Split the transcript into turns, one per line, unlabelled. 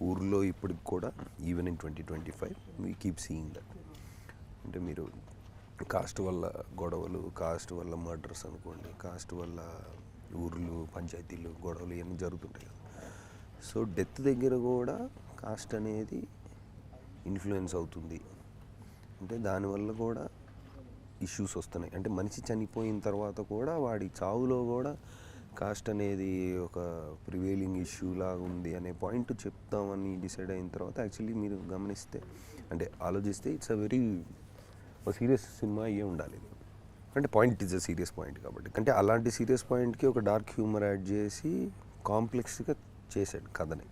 ఊర్లో ఇప్పటికి కూడా even in 2025 we keep seeing that. అంటే మీరు కాస్ట్ వల్ల గొడవలు, కాస్ట్ వల్ల మర్డర్స్ అనుకోండి, కాస్ట్ వల్ల ఊర్లు, పంచాయతీలు, గొడవలు ఇవన్నీ జరుగుతుంటాయి కదా. సో డెత్ దగ్గర కూడా కాస్ట్ అనేది ఇన్ఫ్లుయెన్స్ అవుతుంది. అంటే దానివల్ల కూడా ఇష్యూస్ వస్తున్నాయి. అంటే మనిషి చనిపోయిన తర్వాత కూడా వాడి చావులో కూడా కాస్ట్ అనేది ఒక ప్రివేలింగ్ ఇష్యూ లాగా ఉంది అనే పాయింట్ చెప్తామని డిసైడ్ అయిన తర్వాత యాక్చువల్లీ మీరు గమనిస్తే, అంటే ఆలోచిస్తే it's a very serious cinema అయ్యే ఉండాలి. అంటే point is a serious point కాబట్టి. అంటే అలాంటి సీరియస్ పాయింట్కి ఒక డార్క్ హ్యూమర్ యాడ్ చేసి కాంప్లెక్స్గా చేశాడు కథని.